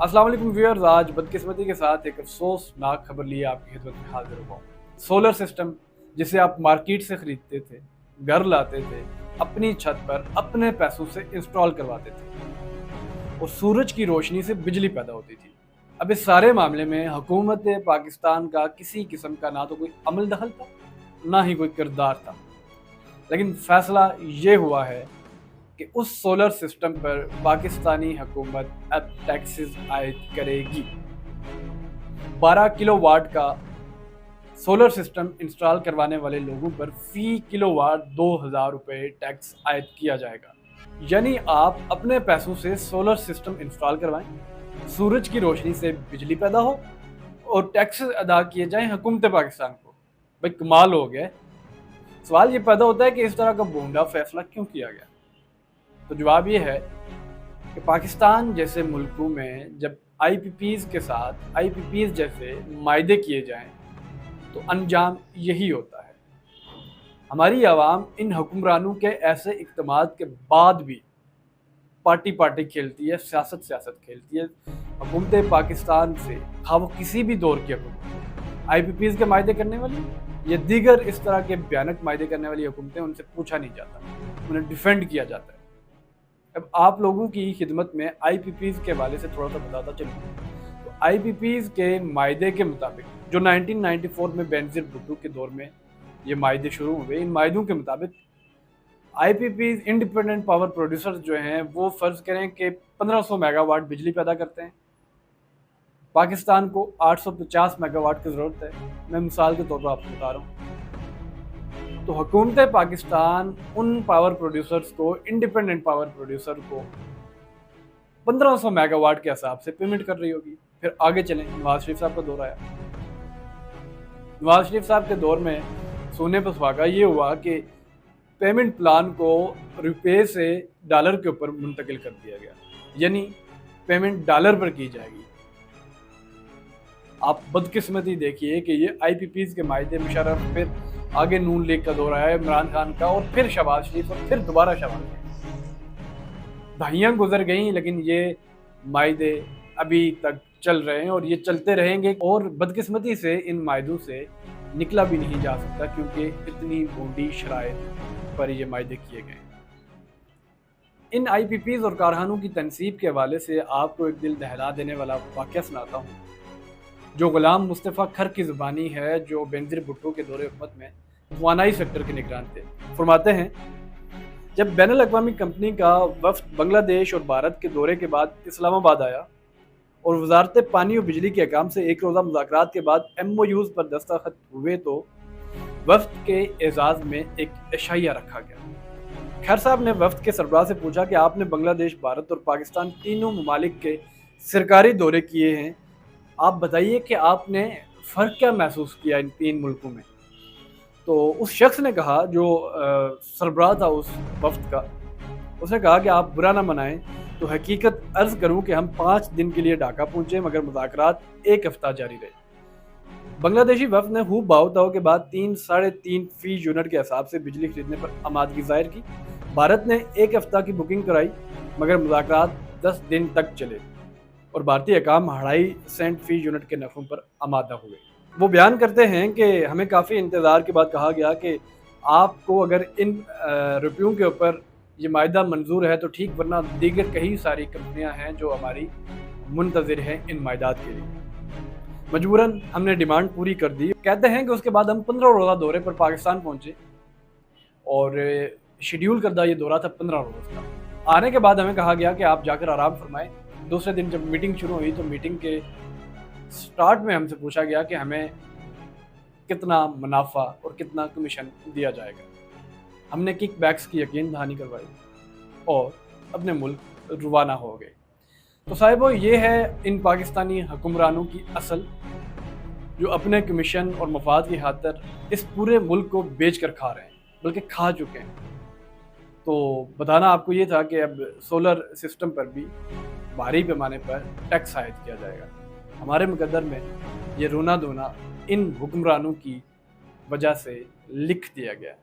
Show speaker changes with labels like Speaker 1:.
Speaker 1: अस्सलाम वालेकुम व्यूअर्स, आज बदकिस्मती के साथ एक अफसोसनाक खबर लिए आपकी खिदमत में हाजिर हुआ हूँ। सोलर सिस्टम जिसे आप मार्केट से खरीदते थे, घर लाते थे, अपनी छत पर अपने पैसों से इंस्टॉल करवाते थे और सूरज की रोशनी से बिजली पैदा होती थी। अब इस सारे मामले में हुकूमत पाकिस्तान का किसी किस्म का ना तो कोई अमल दखल था, ना ही कोई किरदार था। लेकिन फैसला ये हुआ है कि उस सोलर सिस्टम पर पाकिस्तानी हुकूमत अब टैक्सेस आयद करेगी। 12 किलोवाट का सोलर सिस्टम इंस्टॉल करवाने वाले लोगों पर फी किलोवाट 2000 रुपये टैक्स आयद किया जाएगा। यानी आप अपने पैसों से सोलर सिस्टम इंस्टॉल करवाएं, सूरज की रोशनी से बिजली पैदा हो और टैक्सेस अदा किए जाएं हुकूमत पाकिस्तान को। भाई कमाल हो गया। सवाल ये पैदा होता है कि इस तरह का भोंडा फैसला क्यों किया गया। तो जवाब ये है कि पाकिस्तान जैसे मुल्कों में जब आईपीपीज़ के साथ आईपीपीज़ जैसे मायदे किए जाएं तो अंजाम यही होता है। हमारी आवाम इन हुक्मरानों के ऐसे इक़दामात के बाद भी पार्टी पार्टी खेलती है, सियासत सियासत खेलती है। हुकूमत पाकिस्तान से खा वो किसी भी दौर की हुकूमत आईपीपीज़ के मायदे करने वाली या दीगर इस तरह के भयानक मायदे करने वाली हुकूमतें, उनसे पूछा नहीं जाता, उन्हें डिफेंड किया जाता है। अब आप लोगों की खिदमत में आईपीपीज़ के हवाले से थोड़ा सा बताता चलूँ तो आईपीपीज़ के मायदे के मुताबिक जो 1994 में बेनज़ीर भुट्टो के दौर में ये मायदे शुरू हुए, इन मायदों के मुताबिक आईपीपीज़ इंडिपेंडेंट पावर प्रोड्यूसर्स जो हैं वो फ़र्ज़ करें कि 1500 मेगावाट बिजली पैदा करते हैं। पाकिस्तान को 850 मेगावाट की ज़रूरत है। मैं मिसाल के तौर पर आपको बता रहा हूँ। तो हुकूमत पाकिस्तान उन पावर प्रोड्यूसर्स को, इंडिपेंडेंट पावर प्रोड्यूसर को 1500 मेगावाट के हिसाब से पेमेंट कर रही होगी। फिर आगे चलें, नवाज शरीफ साहब का दौर आया। नवाज शरीफ साहब के दौर में सोने पर सुहागा ये हुआ कि पेमेंट प्लान को रुपये से डॉलर के ऊपर मुंतकिल कर दिया गया, यानी पेमेंट डॉलर पर की जाएगी। आप बदकिस्मती देखिए कि ये आईपीपीज़ के मायदे मुशर्रफ, फिर आगे नून लीग का दौर आया इमरान खान का, और फिर शहबाज शरीफ, और फिर दोबारा शहबाज शरीफ। दहाइयाँ गुजर गई लेकिन ये मायदे अभी तक चल रहे हैं और ये चलते रहेंगे। और बदकिस्मती से इन मायदों से निकला भी नहीं जा सकता क्योंकि इतनी बूंदी शराइत पर ये मायदे किए गए। इन आईपीपीज़ और कारखानों की तनसीब के हवाले से आपको एक दिल दहला देने वाला वाक़या सुनाता हूँ, जो गुलाम मुस्तफ़ा खर की ज़ुबानी है, जो बेनज़ीर भुट्टो के दौरे हुकूमत में तवानाई सेक्टर के निगरान थे। फरमाते हैं, जब बैनुल अक़वामी कंपनी का वफ़द बांग्लादेश और भारत के दौरे के बाद इस्लामाबाद आया और वज़ारत पानी और बिजली के अहकाम से एक रोज़ा मुज़ाकरात के बाद MOUs पर दस्तखत हुए तो वफ़द के एजाज़ में एक एशाइया रखा गया। खैर साहब ने वफ़द के सरबराह से पूछा कि आपने बांग्लादेश, भारत और पाकिस्तान तीनों ममालिक के सरकारी दौरे किए हैं, आप बताइए कि आपने फ़र्क क्या महसूस किया इन तीन मुल्कों में। तो उस शख्स ने कहा, जो सरबराह था उस वफ़द का, उसने कहा कि आप बुरा ना मनाएं तो हकीकत अर्ज़ करूं कि हम 5 दिन के लिए ढाका पहुंचे मगर मुज़ाकरात 1 हफ़्ता जारी रहे। बांग्लादेशी वफ़द ने खूब भाव के बाद 3-3.5 फी यूनिट के हिसाब से बिजली खरीदने पर आमादगी ज़ाहिर की। भारत ने 1 हफ़्ता की बुकिंग कराई मगर मुज़ाकरात 10 दिन तक चले और भारतीय हकाम 2.5 सेंट फी यूनिट के नफ़ों पर आमादा हुए। वो बयान करते हैं कि हमें काफ़ी इंतज़ार के बाद कहा गया कि आपको अगर इन रुपयों के ऊपर ये मायदा मंजूर है तो ठीक, वरना दीगर कई सारी कंपनियां हैं जो हमारी मुंतज़िर हैं इन मायदात के लिए। मजबूरन हमने डिमांड पूरी कर दी। कहते हैं कि उसके बाद हम 15 रोज़ा दौरे पर पाकिस्तान पहुंचे और शेड्यूल करदा ये दौरा था 15 रोज़ का। आने के बाद हमें कहा गया कि आप जाकर आराम फरमाएं। दूसरे दिन जब मीटिंग शुरू हुई तो मीटिंग के स्टार्ट में हमसे पूछा गया कि हमें कितना मुनाफा और कितना कमीशन दिया जाएगा। हमने किक बैक्स की यकीन दहानी करवाई और अपने मुल्क रवाना हो गए। तो साहिबो, ये है इन पाकिस्तानी हुक्मरानों की असल, जो अपने कमीशन और मफाद की खातिर इस पूरे मुल्क को बेच कर खा रहे हैं, बल्कि खा चुके हैं। तो बताना आपको ये था कि अब सोलर सिस्टम पर भी भारी पैमाने पर टैक्स आयद किया जाएगा। हमारे मुकद्दर में ये रोना धोना इन हुक्मरानों की वजह से लिख दिया गया है।